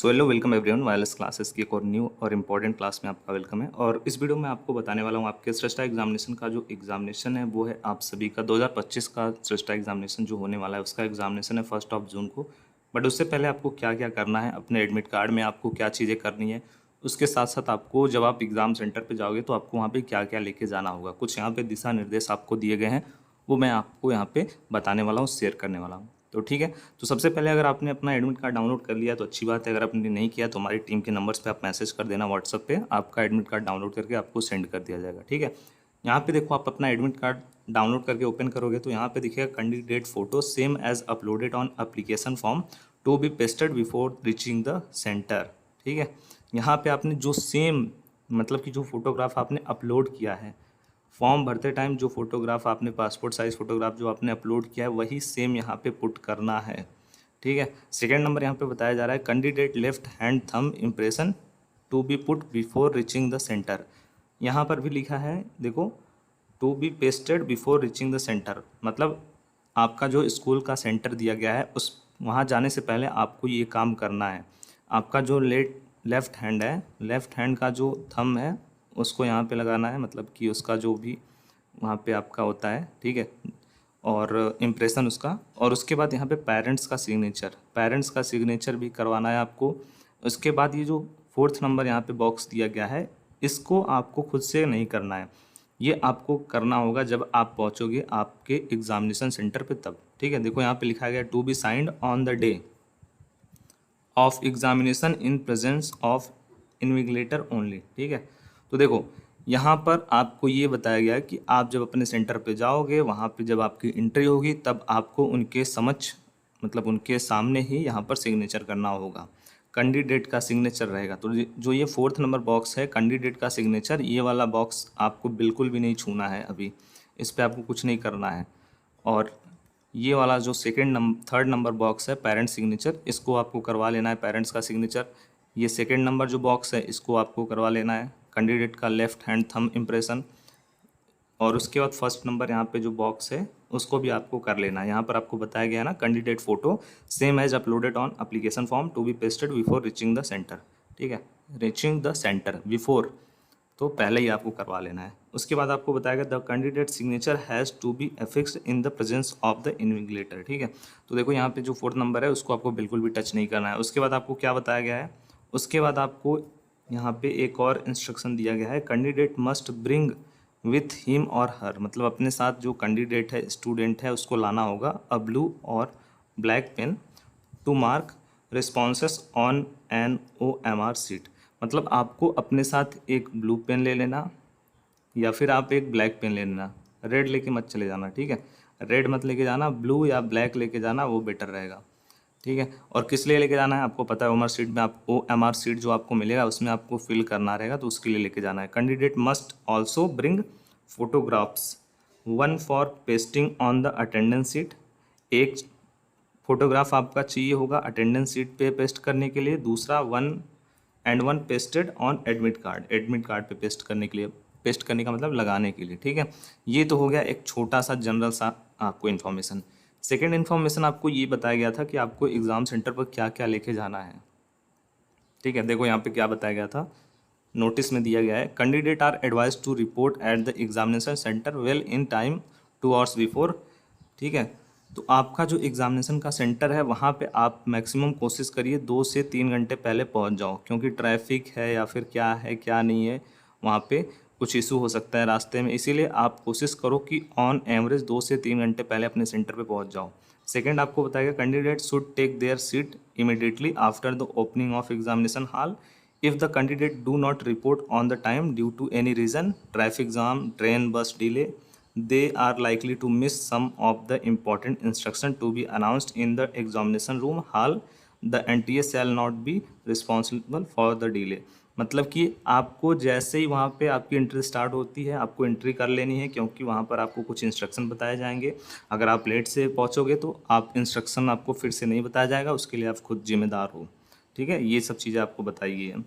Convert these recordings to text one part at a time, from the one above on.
So hello welcome everyone wireless classes की एक और न्यू और इम्पॉर्टेंट क्लास में आपका वेलकम है। और इस वीडियो में आपको बताने वाला हूँ आपके सृष्टा एग्जामिनेशन का जो एग्जामिनेशन है वो है आप सभी का 2025 का सृष्टा एग्जामिनेशन जो होने वाला है उसका एग्जामिनेशन है 1 जून को। बट उससे पहले आपको क्या क्या करना है, अपने एडमिट कार्ड में आपको क्या चीज़ें करनी है, उसके साथ साथ आपको जब आप एग्ज़ाम सेंटर पर जाओगे तो आपको वहाँ पर क्या क्या लेके जाना होगा, कुछ यहाँ पर दिशा निर्देश आपको दिए गए हैं, वो मैं आपको यहाँ पे बताने वाला हूँ, शेयर करने वाला हूँ। तो ठीक है, तो सबसे पहले अगर आपने अपना एडमिट कार्ड डाउनलोड कर लिया तो अच्छी बात है। अगर आपने नहीं किया तो हमारी टीम के नंबर्स पे आप मैसेज कर देना, व्हाट्सअप पे आपका एडमिट कार्ड डाउनलोड करके आपको सेंड कर दिया जाएगा। ठीक है, यहाँ पे देखो, आप अपना एडमिट कार्ड डाउनलोड करके ओपन करोगे तो यहाँ पे दिखेगा candidate photo same as uploaded on application form to be pasted before reaching the centre. ठीक है, यहाँ पे आपने जो सेम मतलब कि जो फोटोग्राफ आपने अपलोड किया है फॉर्म भरते टाइम, जो फोटोग्राफ आपने पासपोर्ट साइज़ फोटोग्राफ जो आपने अपलोड किया है वही सेम यहाँ पे पुट करना है। ठीक है, सेकेंड नंबर यहाँ पे बताया जा रहा है candidate left hand thumb impression to be put before reaching the centre. यहाँ पर भी लिखा है देखो, to be pasted before reaching the centre, मतलब आपका जो स्कूल का सेंटर दिया गया है उस वहाँ जाने से पहले आपको ये काम करना है। आपका जो लेफ्ट हैंड है, लेफ्ट हैंड का जो थंब है उसको यहाँ पे लगाना है, मतलब कि उसका जो भी वहाँ पे आपका होता है। ठीक है, और इम्प्रेशन उसका, और उसके बाद यहाँ पे पेरेंट्स का सिग्नेचर भी करवाना है आपको। उसके बाद ये जो 4th नंबर यहाँ पे बॉक्स दिया गया है इसको आपको खुद से नहीं करना है, ये आपको करना होगा जब आप पहुँचोगे आपके एग्जामिनेशन सेंटर पे तब। ठीक है, देखो यहाँ पे लिखा गया to be signed on the day of examination in presence of invigilator only. ठीक है, तो देखो यहाँ पर आपको ये बताया गया है कि आप जब अपने सेंटर पे जाओगे वहाँ पे जब आपकी एंट्री होगी तब आपको उनके समक्ष, मतलब उनके सामने ही यहाँ पर सिग्नेचर करना होगा, कैंडिडेट का सिग्नेचर रहेगा। तो जो ये 4th नंबर बॉक्स है कैंडिडेट का सिग्नेचर, ये वाला बॉक्स आपको बिल्कुल भी नहीं छूना है, अभी इस पर आपको कुछ नहीं करना है। और ये वाला जो 3rd नंबर बॉक्स है पेरेंट सिग्नेचर, इसको आपको करवा लेना है, पेरेंट्स का सिग्नेचर। ये 2nd नंबर जो बॉक्स है इसको आपको करवा लेना है, कैंडिडेट का लेफ्ट हैंड थंब इम्प्रेशन। और उसके बाद 1st नंबर यहाँ पे जो बॉक्स है उसको भी आपको कर लेना है। यहाँ पर आपको बताया गया है ना, candidate photo same as uploaded on application form to be pasted before reaching the centre. ठीक है, रीचिंग द सेंटर बिफोर तो पहले ही आपको करवा लेना है। उसके बाद आपको बताएगा the candidate signature has to be affixed in the presence of the invigilator. ठीक है, तो देखो यहाँ पे जो 4th नंबर है उसको आपको बिल्कुल भी टच नहीं करना है। उसके बाद आपको क्या बताया गया है, उसके बाद आपको यहाँ पे एक और इंस्ट्रक्शन दिया गया है, candidate must bring with him और हर, मतलब अपने साथ जो कैंडिडेट है, स्टूडेंट है, उसको लाना होगा अ ब्लू और black pen to mark responses on an OMR sheet. मतलब आपको अपने साथ एक ब्लू पेन ले लेना या फिर आप एक ब्लैक पेन ले लेना, रेड लेके मत चले जाना। ठीक है, रेड मत लेके जाना, ब्लू या ब्लैक लेके जाना, वो बेटर रहेगा। ठीक है, और किस लिए लेके जाना है आपको पता है, OMR सीट में आप OMR सीट जो आपको मिलेगा उसमें आपको फिल करना रहेगा, तो उसके लिए लेके जाना है। Candidate must also bring photographs, one for pasting on the attendance seat, एक फोटोग्राफ आपका चाहिए होगा अटेंडेंस सीट पे पेस्ट करने के लिए, दूसरा one pasted on admit card, admit card पे पेस्ट करने के लिए, पेस्ट करने का मतलब लगाने के लिए। ठीक है, ये तो हो गया एक छोटा सा जनरल सा आपको इन्फॉर्मेशन। सेकेंड इन्फॉर्मेशन आपको ये बताया गया था कि आपको एग्ज़ाम सेंटर पर क्या क्या लेके जाना है। ठीक है, देखो यहाँ पे क्या बताया गया था, नोटिस में दिया गया है, candidate are advise to report at the examination centre well in time 2 hours before. ठीक है, तो आपका जो एग्जामिनेशन का सेंटर है वहाँ पे आप मैक्सिमम कोशिश करिए 2 से 3 घंटे पहले पहुँच जाओ, क्योंकि ट्रैफिक है या फिर क्या है क्या नहीं है, वहाँ पे कुछ इशू हो सकता है रास्ते में, इसीलिए आप कोशिश करो कि ऑन एवरेज 2 से 3 घंटे पहले अपने सेंटर पे पहुँच जाओ। सेकेंड आपको बताएगा candidate should take their seat immediately after the opening of examination hall if the candidate do not report on the time due to any reason, traffic jam, train, bus delay, they are likely to miss some of the important instruction to be announced in the examination room hall. The NTA shall not be responsible for the delay। मतलब कि आपको जैसे ही वहाँ पे आपकी entry start होती है आपको एंट्री कर लेनी है, क्योंकि वहाँ पर आपको कुछ इंस्ट्रक्शन बताए जाएंगे। अगर आप लेट से पहुँचोगे तो आप इंस्ट्रक्शन आपको फिर से नहीं बताया जाएगा, उसके लिए आप खुद जिम्मेदार हो। ठीक है, ये सब चीज़ें आपको बताई गई है।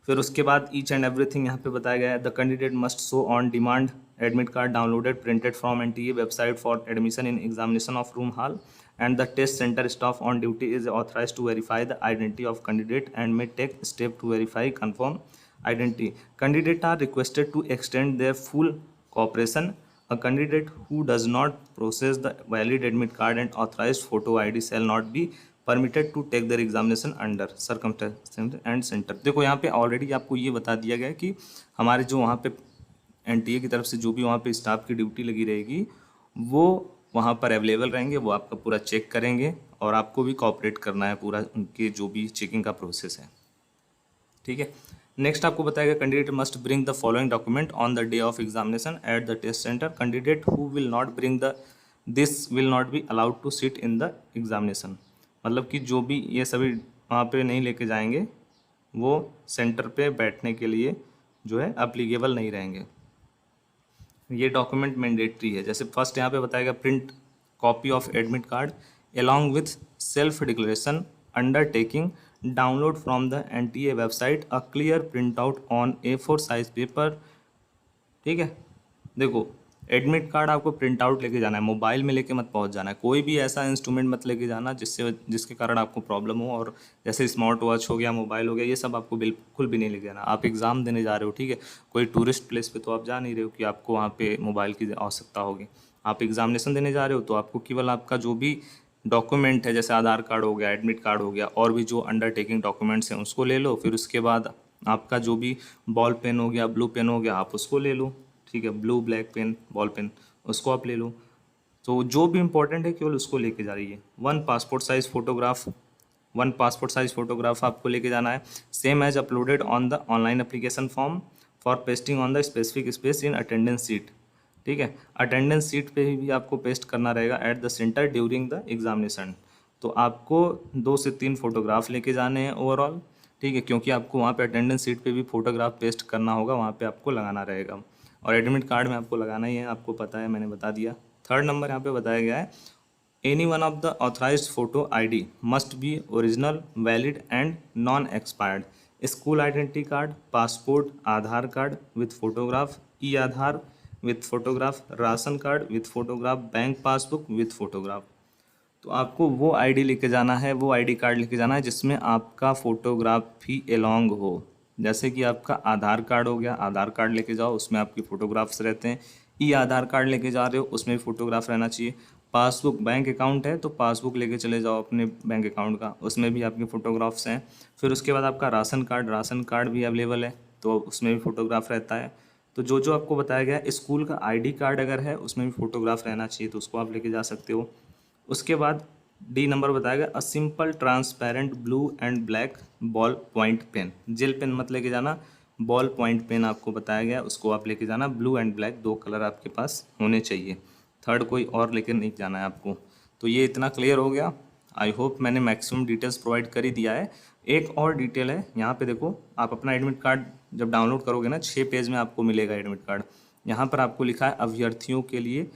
फिर उसके बाद ईच एंड एवरीथिंग यहाँ पे बताया गया है, the candidate must show on demand admit card downloaded printed from NTA website for admission in examination of room hall and the test center staff on duty is authorized to verify the identity of candidate and may take step to verify confirm identity. Candidates are requested to extend their full cooperation. A candidate who does not process the valid admit card and authorized photo ID shall not be permitted to take their examination under circumstances and centre. देखो यहाँ पे already आपको ये बता दिया गया है कि हमारे जो वहाँ पे एनटीए की तरफ से जो भी वहाँ पे स्टाफ की ड्यूटी लगी रहेगी वो वहाँ पर अवेलेबल रहेंगे, वो आपका पूरा चेक करेंगे और आपको भी कोऑपरेट करना है पूरा उनके जो भी चेकिंग का प्रोसेस है। ठीक है, नेक्स्ट आपको बताएगा candidate must bring the following document on the day of examination at the test centre. Candidate who will not bring the this will not be allowed to sit in the examination. मतलब कि जो भी ये सभी वहाँ पे नहीं लेके जाएंगे वो सेंटर पे बैठने के लिए जो है अप्लीकेबल नहीं रहेंगे। ये डॉक्यूमेंट मैंडेटरी है। जैसे फर्स्ट यहाँ पे बताएगा print copy of admit card along with self declaration undertaking, download from the NTA website a clear printout on A4 size paper। ठीक है, देखो एडमिट कार्ड आपको प्रिंट आउट लेके जाना है, मोबाइल में लेके मत पहुंच जाना है, कोई भी ऐसा इंस्ट्रूमेंट मत लेके जाना जिसके कारण आपको प्रॉब्लम हो। और जैसे स्मार्ट वॉच हो गया, मोबाइल हो गया, ये सब आपको बिल्कुल भी नहीं लेके जाना। आप एग्ज़ाम देने जा रहे हो, ठीक है, कोई टूरिस्ट प्लेस पे तो आप जा नहीं रहे हो कि आपको वहाँ पे मोबाइल की आवश्यकता होगी। आप एग्जामिनेशन देने जा रहे हो तो आपको केवल आपका जो भी डॉक्यूमेंट है जैसे आधार कार्ड हो गया, एडमिट कार्ड हो गया और भी जो अंडरटेकिंग डॉक्यूमेंट्स हैं उसको ले लो। फिर उसके बाद आपका जो भी बॉल पेन हो गया, ब्लू पेन हो गया, आप उसको ले लो। ठीक है, blue black pen ball pen उसको आप ले लो। तो जो भी इम्पोर्टेंट है केवल उसको लेके जा रही है। वन पासपोर्ट साइज़ फ़ोटोग्राफ आपको लेके जाना है, same as uploaded on the online application form for pasting on the specific space in attendance sheet. ठीक है, अटेंडेंस सीट पे भी आपको पेस्ट करना रहेगा at the centre during the examination. तो आपको 2 से 3 फोटोग्राफ लेके जाने हैं ओवरऑल। ठीक है, क्योंकि आपको वहाँ पे अटेंडेंस सीट पे भी फोटोग्राफ पेस्ट करना होगा, वहाँ पे आपको लगाना रहेगा और एडमिट कार्ड में आपको लगाना ही है, आपको पता है, मैंने बता दिया। थर्ड नंबर यहाँ पे बताया गया है any one of the authorised photo ID must be original, valid and non expired. School identity card, passport, Aadhaar card with photograph, E Aadhaar with photograph, ration card with photograph, bank passbook with photograph. तो आपको वो ID लेके जाना है, वो ID card लेके जाना है जिसमें आपका फ़ोटोग्राफ भी एलोंग हो। जैसे कि आपका आधार कार्ड हो गया, आधार कार्ड लेके जाओ, उसमें आपकी फ़ोटोग्राफ्स रहते हैं। ई आधार कार्ड लेके जा रहे हो, उसमें भी फ़ोटोग्राफ रहना चाहिए। पासबुक, बैंक अकाउंट है तो पासबुक लेके चले जाओ अपने बैंक अकाउंट का, उसमें भी आपके फ़ोटोग्राफ्स हैं। फिर उसके बाद आपका राशन कार्ड भी अवेलेबल है तो उसमें भी फ़ोटोग्राफ रहता है। तो जो जो आपको बताया गया है, स्कूल का आईडी कार्ड अगर है उसमें भी फ़ोटोग्राफ रहना चाहिए तो उसको आप लेके जा सकते हो। उसके बाद डी नंबर बताया गया a simple transparent blue and black ball point pen. Gel pen मत लेके जाना, बॉल पॉइंट पेन आपको बताया गया उसको आप लेके जाना। ब्लू एंड ब्लैक 2 कलर आपके पास होने चाहिए, थर्ड कोई और लेके नहीं जाना है आपको। तो ये इतना क्लियर हो गया। आई होप मैंने मैक्सिमम डिटेल्स प्रोवाइड कर ही दिया है। एक और डिटेल है यहाँ पे, देखो आप अपना एडमिट कार्ड जब डाउनलोड करोगे ना, 6 पेज में आपको मिलेगा एडमिट कार्ड। यहाँ पर आपको लिखा है अभ्यर्थियों के लिए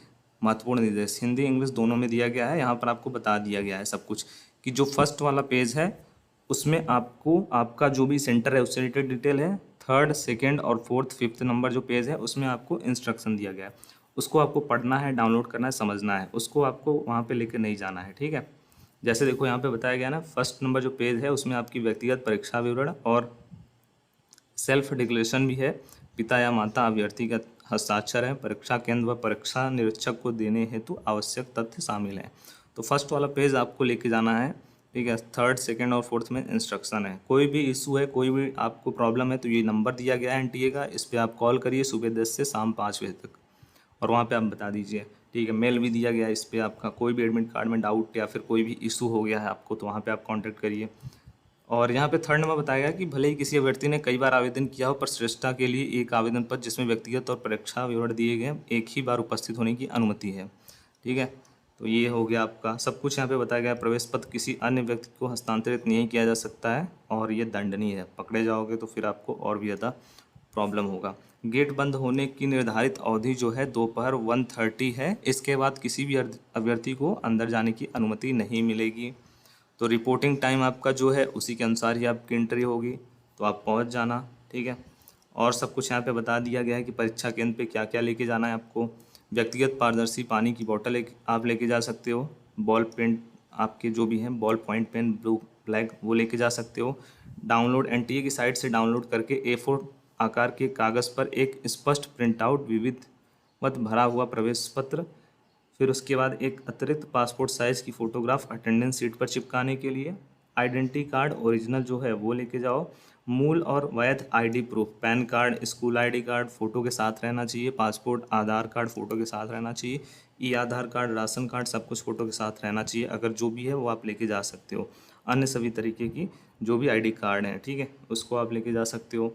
महत्वपूर्ण निर्देश, हिंदी इंग्लिश दोनों में दिया गया है। यहाँ पर आपको बता दिया गया है सब कुछ कि जो फर्स्ट वाला पेज है उसमें आपको आपका जो भी सेंटर है उससे रिलेटेड डिटेल है। थर्ड, सेकेंड और फोर्थ, फिफ्थ नंबर जो पेज है उसमें आपको इंस्ट्रक्शन दिया गया है, उसको आपको पढ़ना है, डाउनलोड करना है, समझना है, उसको आपको वहाँ पे लेकर नहीं जाना है। ठीक है, जैसे देखो यहाँ पे बताया गया ना, फर्स्ट नंबर जो पेज है उसमें आपकी व्यक्तिगत परीक्षा विवरण और सेल्फ डिक्लेरेशन भी है। पिता या माता अभ्यर्थी का हस्ताक्षर है। परीक्षा केंद्र व परीक्षा निरीक्षक को देने हेतु आवश्यक तथ्य शामिल हैं। तो फर्स्ट वाला पेज आपको लेके जाना है। ठीक है, थर्ड, सेकंड और फोर्थ में इंस्ट्रक्शन है। कोई भी इशू है, कोई भी आपको प्रॉब्लम है तो ये नंबर दिया गया है एनटीए का, इस पर आप कॉल करिए सुबह 10 से शाम 5 बजे तक और वहाँ पे आप बता दीजिए। ठीक है, मेल भी दिया गया है इस पर, आपका कोई भी एडमिट कार्ड में डाउट या फिर कोई भी इशू हो गया है आपको तो वहाँ पे आप कांटेक्ट करिए। और यहाँ पे थर्ड नंबर बताया गया कि भले ही किसी अभ्यर्थी ने कई बार आवेदन किया हो पर श्रेष्ठता के लिए एक आवेदन पत्र जिसमें व्यक्तिगत और परीक्षा विवरण दिए गए एक ही बार उपस्थित होने की अनुमति है। ठीक है, तो ये हो गया आपका सब कुछ। यहाँ पे बताया गया प्रवेश पत्र किसी अन्य व्यक्ति को हस्तांतरित नहीं किया जा सकता है और ये दंडनीय है, पकड़े जाओगे तो फिर आपको और भी ज़्यादा प्रॉब्लम होगा। गेट बंद होने की निर्धारित अवधि जो है दोपहर 1:30 है, इसके बाद किसी भी अभ्यर्थी को अंदर जाने की अनुमति नहीं मिलेगी। तो रिपोर्टिंग टाइम आपका जो है उसी के अनुसार ही आपकी एंट्री होगी, तो आप पहुंच जाना। ठीक है, और सब कुछ यहाँ पे बता दिया गया है कि परीक्षा केंद्र पे क्या क्या लेके जाना है आपको। व्यक्तिगत पारदर्शी पानी की बोतल आप लेके जा सकते हो, बॉल पेन आपके जो भी हैं ball point pen, blue, black, वो लेके जा सकते हो। डाउनलोड एनटीए की साइट से डाउनलोड करके A4 आकार के कागज़ पर एक स्पष्ट प्रिंटआउट विधिवत भरा हुआ प्रवेश पत्र, फिर उसके बाद एक अतिरिक्त पासपोर्ट साइज़ की फ़ोटोग्राफ अटेंडेंस सीट पर चिपकाने के लिए, आइडेंटिटी कार्ड ओरिजिनल जो है वो लेके जाओ, मूल और वैध ID proof, pan card, school ID card photo के साथ रहना चाहिए, पासपोर्ट, आधार कार्ड फ़ोटो के साथ रहना चाहिए, ई आधार कार्ड, राशन कार्ड, सब कुछ फ़ोटो के साथ रहना चाहिए। अगर जो भी है वो आप लेके जा सकते हो। अन्य सभी तरीके की जो भी आईडी कार्ड हैं, ठीक है, उसको आप लेके जा सकते हो।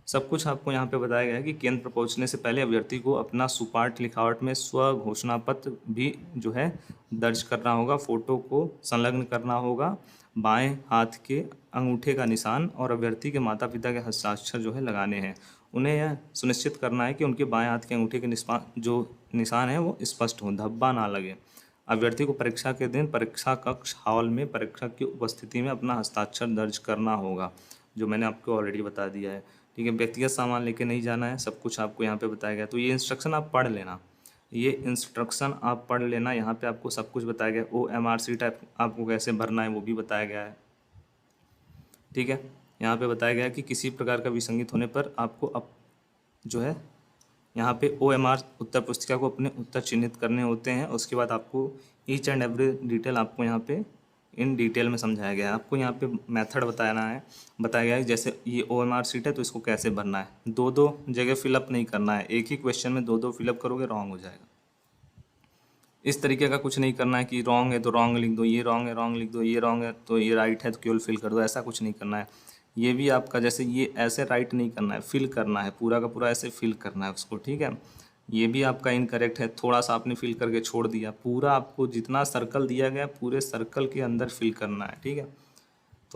सब कुछ आपको यहाँ पे बताया गया है कि केंद्र पर पहुँचने से पहले अभ्यर्थी को अपना सुपाठ लिखावट में स्व घोषणा पत्र भी जो है दर्ज करना होगा, फ़ोटो को संलग्न करना होगा, बाएं हाथ के अंगूठे का निशान और अभ्यर्थी के माता पिता के हस्ताक्षर जो है लगाने हैं। उन्हें यह सुनिश्चित करना है कि उनके बाएं हाथ के अंगूठे के जो निशान है वो स्पष्ट हो, धब्बा ना लगे। अभ्यर्थी को परीक्षा के दिन परीक्षा कक्ष हॉल में परीक्षक की उपस्थिति में अपना हस्ताक्षर दर्ज करना होगा, जो मैंने आपको ऑलरेडी बता दिया है। ठीक है, व्यक्तिगत सामान लेके नहीं जाना है, सब कुछ आपको यहाँ पे बताया गया। तो ये इंस्ट्रक्शन आप पढ़ लेना, यहाँ पे आपको सब कुछ बताया गया। OMR शीट आपको कैसे भरना है वो भी बताया गया है। ठीक है, यहाँ पे बताया गया है कि किसी प्रकार का विसंगत होने पर आपको जो है यहाँ पे OMR उत्तर पुस्तिका को अपने उत्तर चिन्हित करने होते हैं। उसके बाद आपको ईच एंड एवरी डिटेल आपको यहाँ पे इन डिटेल में समझाया गया है। आपको यहाँ पे मेथड बताया गया है जैसे ये OMR शीट है तो इसको कैसे भरना है। दो जगह फिलअप नहीं करना है, एक ही क्वेश्चन में दो फिलअप करोगे रॉन्ग हो जाएगा। इस तरीके का कुछ नहीं करना है कि रॉन्ग है तो रॉन्ग लिख दो, ये रॉन्ग है रॉन्ग लिख दो, ये रॉन्ग है तो ये राइट है तो केवल फिल कर दो, ऐसा कुछ नहीं करना है। ये भी आपका जैसे ये ऐसे राइट नहीं करना है, फिल करना है, पूरा का पूरा ऐसे फिल करना है उसको। ठीक है, ये भी आपका इनकरेक्ट है, थोड़ा सा आपने फिल करके छोड़ दिया, पूरा आपको जितना सर्कल दिया गया पूरे सर्कल के अंदर फिल करना है। ठीक है,